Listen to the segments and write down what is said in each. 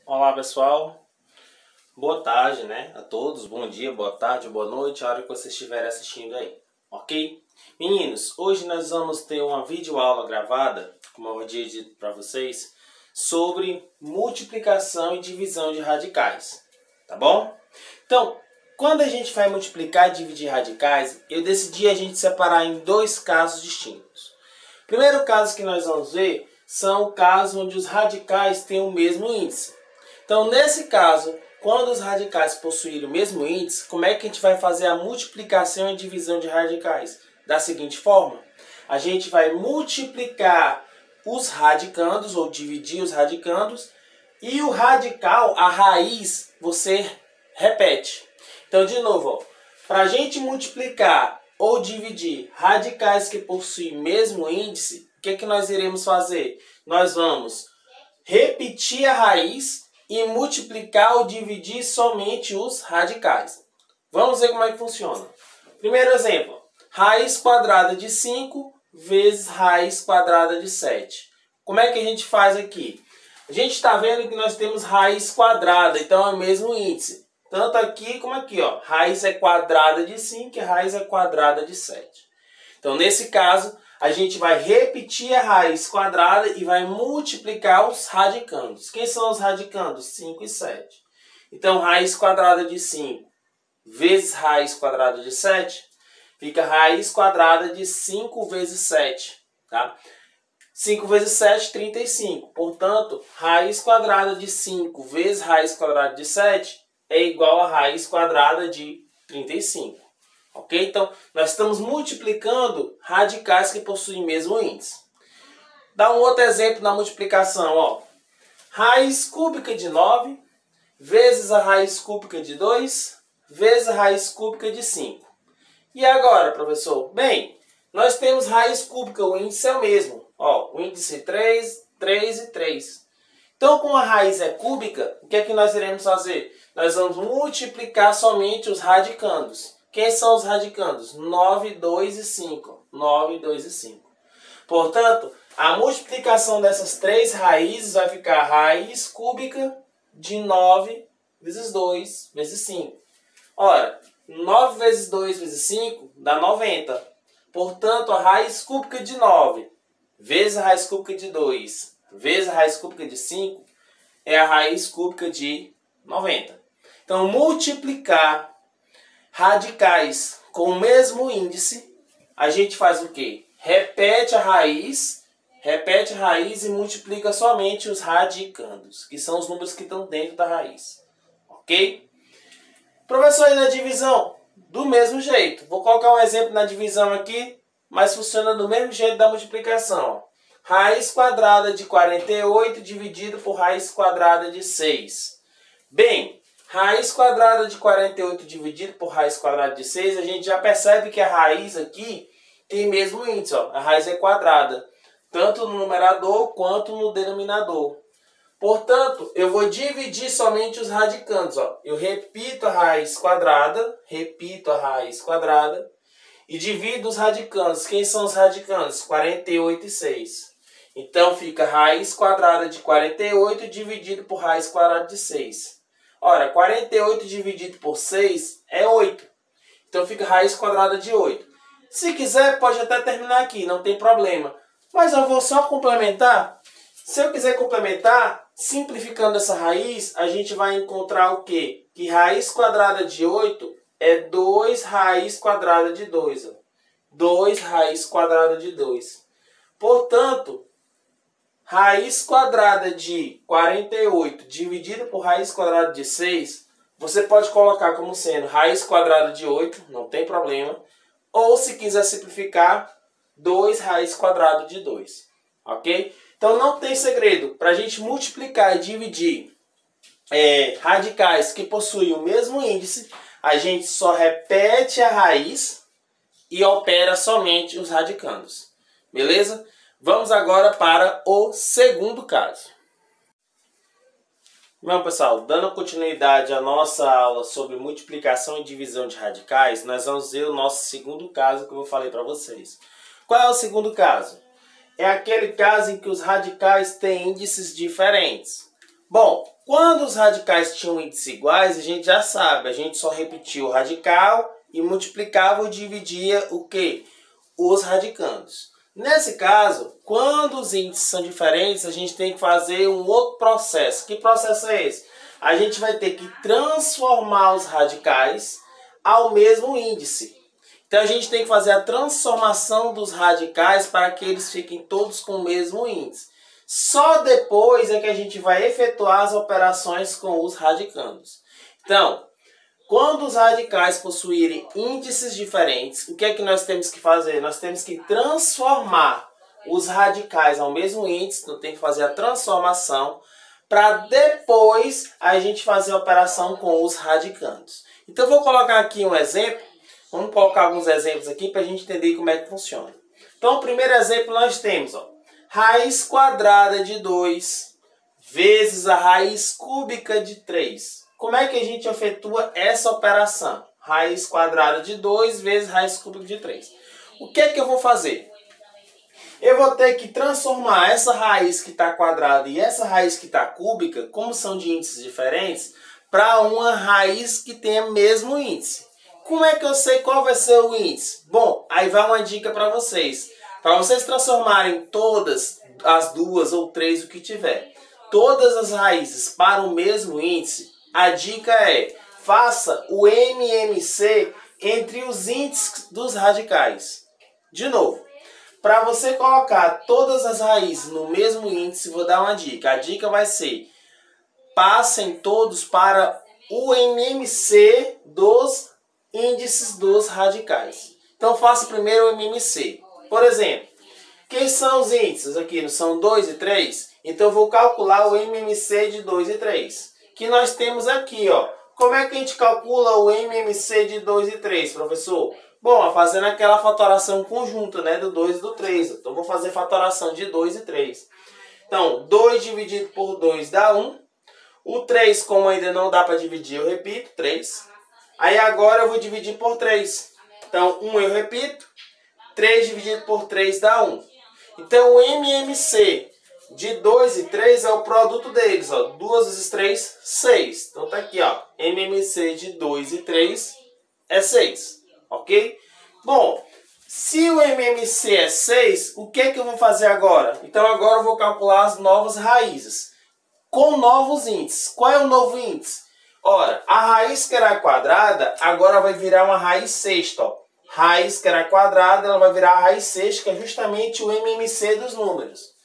Olá pessoal, boa tarde, né, a todos, bom dia, boa tarde, boa noite, a hora que vocês estiverem assistindo aí, ok? Meninos, hoje nós vamos ter uma videoaula gravada, como eu havia dito para vocês, sobre multiplicação e divisão de radicais, tá bom? Então, quando a gente vai multiplicar e dividir radicais, eu decidi a gente separar em dois casos distintos. O primeiro caso que nós vamos ver são casos onde os radicais têm o mesmo índice. Então, nesse caso, quando os radicais possuírem o mesmo índice, como é que a gente vai fazer a multiplicação e divisão de radicais? Da seguinte forma, a gente vai multiplicar os radicandos, ou dividir os radicandos, e o radical, a raiz, você repete. Então, de novo, para a gente multiplicar ou dividir radicais que possuem o mesmo índice, o que nós iremos fazer? Nós vamos repetir a raiz e multiplicar ou dividir somente os radicais. Vamos ver como é que funciona. Primeiro exemplo, raiz quadrada de 5 vezes raiz quadrada de 7. Como é que a gente faz aqui? A gente está vendo que nós temos raiz quadrada, então é o mesmo índice. Tanto aqui como aqui, ó. Raiz é quadrada de 5 e raiz é quadrada de 7. Então, nesse caso, a gente vai repetir a raiz quadrada e vai multiplicar os radicandos. Quem são os radicandos? 5 e 7. Então, raiz quadrada de 5 vezes raiz quadrada de 7 fica raiz quadrada de 5 vezes 7. Tá? 5 vezes 7, 35. Portanto, raiz quadrada de 5 vezes raiz quadrada de 7 é igual a raiz quadrada de 35. Ok? Então, nós estamos multiplicando radicais que possuem o mesmo índice. Dá um outro exemplo na multiplicação. Ó. Raiz cúbica de 9 vezes a raiz cúbica de 2 vezes a raiz cúbica de 5. E agora, professor? Bem, nós temos raiz cúbica, o índice é o mesmo. Ó, o índice 3, 3 e 3. Então, como a raiz é cúbica, o que é que nós iremos fazer? Nós vamos multiplicar somente os radicandos. Quem são os radicandos? 9, 2 e 5. 9, 2 e 5. Portanto, a multiplicação dessas três raízes vai ficar raiz cúbica de 9 vezes 2 vezes 5. Ora, 9 vezes 2 vezes 5 dá 90. Portanto, a raiz cúbica de 9 vezes a raiz cúbica de 2 vezes a raiz cúbica de 5 é a raiz cúbica de 90. Então, multiplicar radicais com o mesmo índice, a gente faz o quê? Repete a raiz e multiplica somente os radicandos, que são os números que estão dentro da raiz. Ok? Professor, e na divisão? Do mesmo jeito. Vou colocar um exemplo na divisão aqui, mas funciona do mesmo jeito da multiplicação. Raiz quadrada de 48 dividido por raiz quadrada de 6. Bem, raiz quadrada de 48 dividido por raiz quadrada de 6, a gente já percebe que a raiz aqui tem o mesmo índice. Ó. A raiz é quadrada, tanto no numerador quanto no denominador. Portanto, eu vou dividir somente os radicandos. Ó. Eu repito a raiz quadrada e divido os radicandos. Quem são os radicandos? 48 e 6. Então, fica raiz quadrada de 48 dividido por raiz quadrada de 6. Ora, 48 dividido por 6 é 8. Então, fica raiz quadrada de 8. Se quiser, pode até terminar aqui, não tem problema. Mas eu vou só complementar. Se eu quiser complementar, simplificando essa raiz, a gente vai encontrar o quê? Que raiz quadrada de 8 é 2 raiz quadrada de 2. Ó. 2 raiz quadrada de 2. Portanto, raiz quadrada de 48 dividido por raiz quadrada de 6, você pode colocar como sendo raiz quadrada de 8, não tem problema. Ou se quiser simplificar, 2 raiz quadrada de 2. Ok? Então não tem segredo. Para a gente multiplicar e dividir radicais que possuem o mesmo índice, a gente só repete a raiz e opera somente os radicandos. Beleza? Vamos agora para o segundo caso. Bom, pessoal, dando continuidade à nossa aula sobre multiplicação e divisão de radicais, nós vamos ver o nosso segundo caso que eu falei para vocês. Qual é o segundo caso? É aquele caso em que os radicais têm índices diferentes. Bom, quando os radicais tinham índices iguais, a gente já sabe, a gente só repetia o radical e multiplicava ou dividia o quê? Os radicandos. Nesse caso, quando os índices são diferentes, a gente tem que fazer um outro processo. Que processo é esse? A gente vai ter que transformar os radicais ao mesmo índice. Então a gente tem que fazer a transformação dos radicais para que eles fiquem todos com o mesmo índice. Só depois é que a gente vai efetuar as operações com os radicandos. Então, quando os radicais possuírem índices diferentes, o que é que nós temos que fazer? Nós temos que transformar os radicais ao mesmo índice, então tem que fazer a transformação para depois a gente fazer a operação com os radicandos. Então eu vou colocar aqui um exemplo, vamos colocar alguns exemplos aqui para a gente entender como é que funciona. Então o primeiro exemplo nós temos, raiz quadrada de 2 vezes a raiz cúbica de 3. Como é que a gente efetua essa operação? Raiz quadrada de 2 vezes raiz cúbica de 3. O que é que eu vou fazer? Eu vou ter que transformar essa raiz que está quadrada e essa raiz que está cúbica, como são de índices diferentes, para uma raiz que tenha mesmo índice. Como é que eu sei qual vai ser o índice? Bom, aí vai uma dica para vocês. Para vocês transformarem todas as duas ou três, o que tiver, todas as raízes para o mesmo índice, a dica é: faça o MMC entre os índices dos radicais. De novo, para você colocar todas as raízes no mesmo índice, vou dar uma dica. A dica vai ser: passem todos para o MMC dos índices dos radicais. Então faça primeiro o MMC. Por exemplo, quem são os índices aqui? Não são 2 e 3? Então eu vou calcular o MMC de 2 e 3. Que nós temos aqui, ó. Como é que a gente calcula o MMC de 2 e 3, professor? Bom, fazendo aquela fatoração conjunta, né, do 2 e do 3. Então vou fazer fatoração de 2 e 3. Então, 2 dividido por 2 dá 1. O 3, como ainda não dá para dividir, eu repito, 3. Aí agora eu vou dividir por 3. Então, 1 eu repito. 3 dividido por 3 dá 1. Então, o MMC de 2 e 3 é o produto deles, ó. 2 vezes 3, 6. Então tá aqui, ó. MMC de 2 e 3 é 6. Ok? Bom, se o MMC é 6, o que é que eu vou fazer agora? Então agora eu vou calcular as novas raízes com novos índices. Qual é o novo índice? Ora, a raiz que era quadrada agora vai virar uma raiz sexta, ó. Raiz que era quadrada, ela vai virar a raiz sexta, que é justamente o MMC dos números.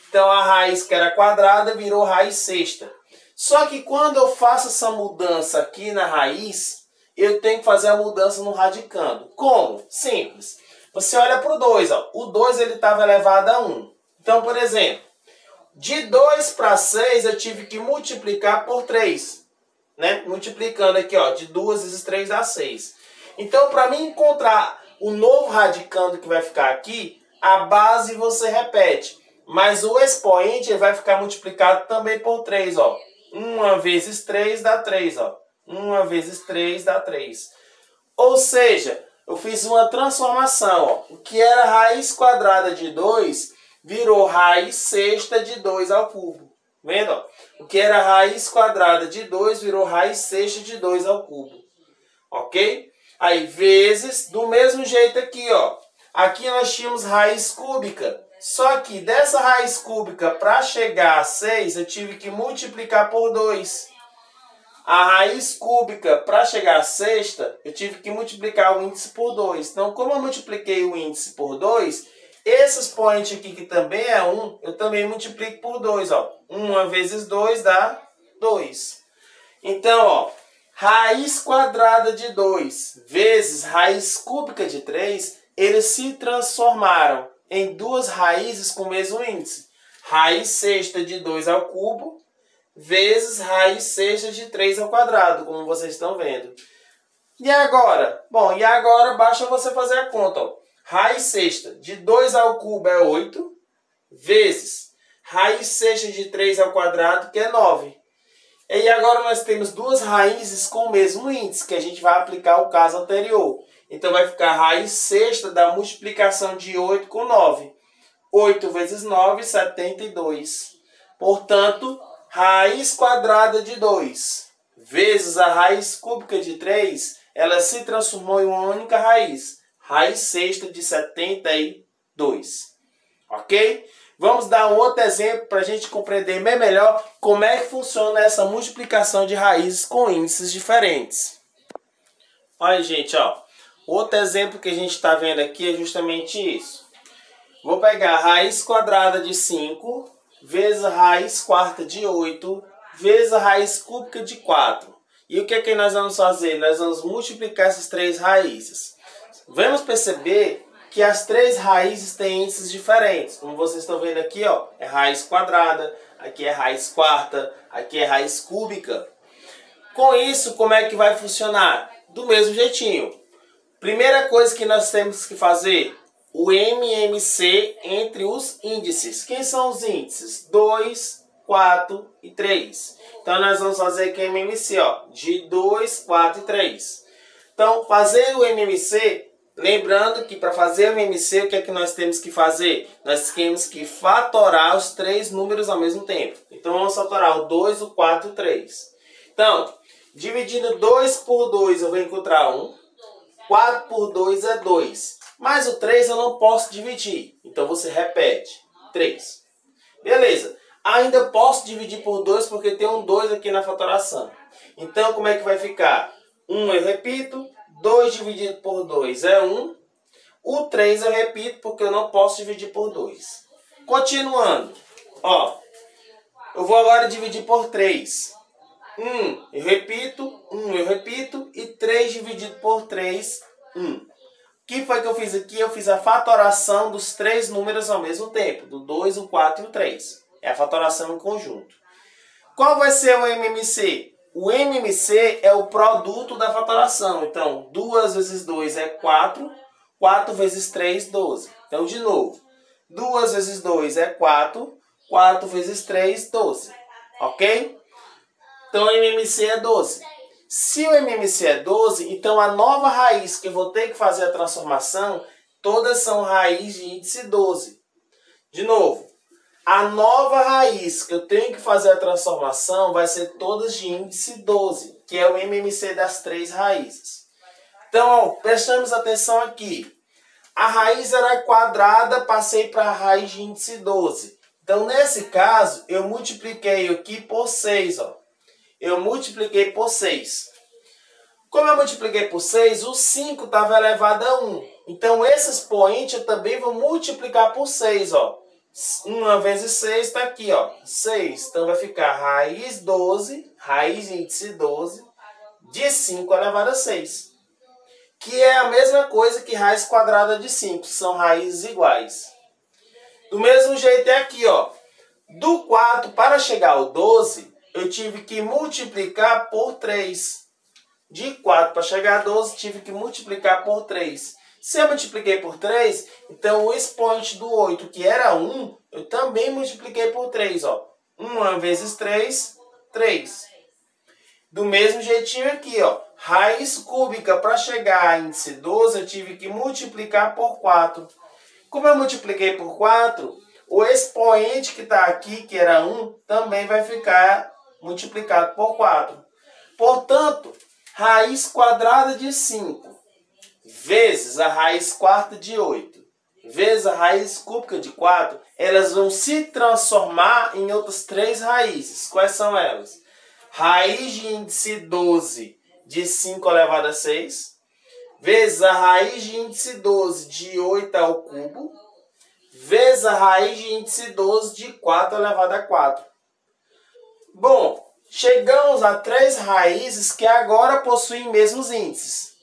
Então a raiz que era quadrada virou raiz sexta. Só que quando eu faço essa mudança aqui na raiz, eu tenho que fazer a mudança no radicando. Como? Simples. Você olha para o 2. Ó. O 2 estava elevado a 1. Então, por exemplo, de 2 para 6 eu tive que multiplicar por 3. Né? Multiplicando aqui, ó, de 2 vezes 3 dá 6. Então, para mim encontrar o novo radicando que vai ficar aqui, a base você repete. Mas o expoente vai ficar multiplicado também por 3, ó. 1 vezes 3 dá 3, ó. 1 vezes 3 dá 3. Ou seja, eu fiz uma transformação, ó. O que era raiz quadrada de 2 virou raiz sexta de 2 ao cubo. Vendo? Ó? O que era raiz quadrada de 2 virou raiz sexta de 2 ao cubo. Ok? Aí, vezes, do mesmo jeito aqui, ó. Aqui nós tínhamos raiz cúbica. Só que dessa raiz cúbica, para chegar a 6, eu tive que multiplicar por 2. A raiz cúbica, para chegar a sexta, eu tive que multiplicar o índice por 2. Então, como eu multipliquei o índice por 2, esse expoente aqui, que também é 1, eu também multiplico por 2. 1 vezes 2 dá 2. Então, ó, raiz quadrada de 2 vezes raiz cúbica de 3, eles se transformaram em duas raízes com o mesmo índice. Raiz sexta de 2 ao cubo vezes raiz sexta de 3 ao quadrado, como vocês estão vendo. E agora? Bom, e agora basta você fazer a conta. Ó. Raiz sexta de 2 ao cubo é 8, vezes raiz sexta de 3 ao quadrado, que é 9. E agora nós temos duas raízes com o mesmo índice, que a gente vai aplicar o caso anterior. Então vai ficar raiz sexta da multiplicação de 8 com 9. 8 vezes 9, 72. Portanto, raiz quadrada de 2 vezes a raiz cúbica de 3, ela se transformou em uma única raiz. Raiz sexta de 72. Ok? Vamos dar um outro exemplo para a gente compreender bem melhor como é que funciona essa multiplicação de raízes com índices diferentes. Olha, gente, ó. Outro exemplo que a gente está vendo aqui é justamente isso. Vou pegar a raiz quadrada de 5 vezes a raiz quarta de 8 vezes a raiz cúbica de 4. E o que é que nós vamos fazer? Nós vamos multiplicar essas três raízes. Vamos perceber que as três raízes têm índices diferentes. Como vocês estão vendo aqui, ó, é raiz quadrada, aqui é raiz quarta, aqui é raiz cúbica. Com isso, como é que vai funcionar? Do mesmo jeitinho. Primeira coisa que nós temos que fazer, o MMC entre os índices. Quem são os índices? 2, 4 e 3. Então, nós vamos fazer aqui o MMC, ó, de 2, 4 e 3. Então, fazer o MMC... Lembrando que para fazer o MMC, o que é que nós temos que fazer? Nós temos que fatorar os três números ao mesmo tempo. Então, vamos fatorar o 2, o 4 e o 3. Então, dividindo 2 por 2, eu vou encontrar 1. 4 por 2 é 2. Mas o 3 eu não posso dividir. Então, você repete. 3. Beleza. Ainda posso dividir por 2 porque tem um 2 aqui na fatoração. Então, como é que vai ficar? 1 eu repito. 2 dividido por 2 é 1. O 3 eu repito porque eu não posso dividir por 2. Continuando. Ó, eu vou agora dividir por 3. 1 eu repito, 1 eu repito e 3 dividido por 3, 1. O que foi que eu fiz aqui? Eu fiz a fatoração dos três números ao mesmo tempo. Do 2, o 4 e o 3. É a fatoração em conjunto. Qual vai ser o MMC? O MMC é o produto da fatoração. Então, 2 vezes 2 é 4. 4 vezes 3, 12. Então, de novo. 2 vezes 2 é 4. 4 vezes 3, 12. Ok? Então, o MMC é 12. Se o MMC é 12, então a nova raiz que eu vou ter que fazer a transformação, todas são raiz de índice 12. De novo. A nova raiz que eu tenho que fazer a transformação vai ser todas de índice 12, que é o MMC das três raízes. Então, ó, prestamos atenção aqui. A raiz era quadrada, passei para a raiz de índice 12. Então, nesse caso, eu multipliquei aqui por 6. Ó. Eu multipliquei por 6. Como eu multipliquei por 6, o 5 estava elevado a 1. Então, esse expoente eu também vou multiplicar por 6, ó. 1 vezes 6 está aqui, ó, 6. Então, vai ficar raiz 12, raiz índice 12, de 5 elevado a 6. Que é a mesma coisa que raiz quadrada de 5. São raízes iguais. Do mesmo jeito é aqui, ó. Do 4 para chegar ao 12, eu tive que multiplicar por 3. De 4 para chegar a 12, tive que multiplicar por 3. Se eu multipliquei por 3, então o expoente do 8, que era 1, eu também multipliquei por 3. Ó. 1 vezes 3, 3. Do mesmo jeitinho aqui, ó. Raiz cúbica para chegar a índice 12, eu tive que multiplicar por 4. Como eu multipliquei por 4, o expoente que está aqui, que era 1, também vai ficar multiplicado por 4. Portanto, raiz quadrada de 5 vezes a raiz quarta de 8 vezes a raiz cúbica de 4, elas vão se transformar em outras três raízes. Quais são elas? Raiz de índice 12 de 5 elevado a 6 vezes a raiz de índice 12 de 8 ao cubo vezes a raiz de índice 12 de 4 elevado a 4. Bom, chegamos a três raízes que agora possuem mesmos índices.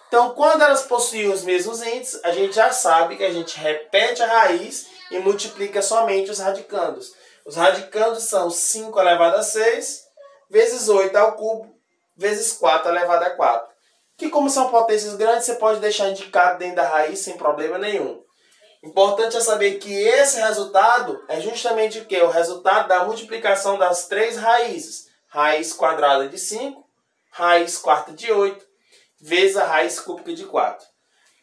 Então, quando elas possuem os mesmos índices, a gente já sabe que a gente repete a raiz e multiplica somente os radicandos. Os radicandos são 5 elevado a 6 vezes 8 ao cubo vezes 4 elevado a 4. Que como são potências grandes, você pode deixar indicado dentro da raiz sem problema nenhum. Importante é saber que esse resultado é justamente o que? O resultado da multiplicação das três raízes. Raiz quadrada de 5, raiz quarta de 8, vezes a raiz cúbica de 4.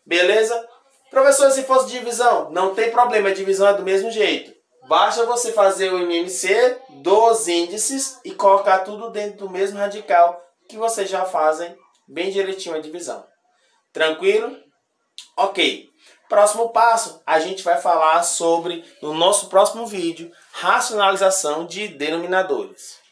Beleza? Professor, se fosse divisão, não tem problema, a divisão é do mesmo jeito. Basta você fazer o MMC dos índices e colocar tudo dentro do mesmo radical que vocês já fazem bem direitinho a divisão. Tranquilo? Ok. Próximo passo, a gente vai falar sobre, no nosso próximo vídeo, racionalização de denominadores.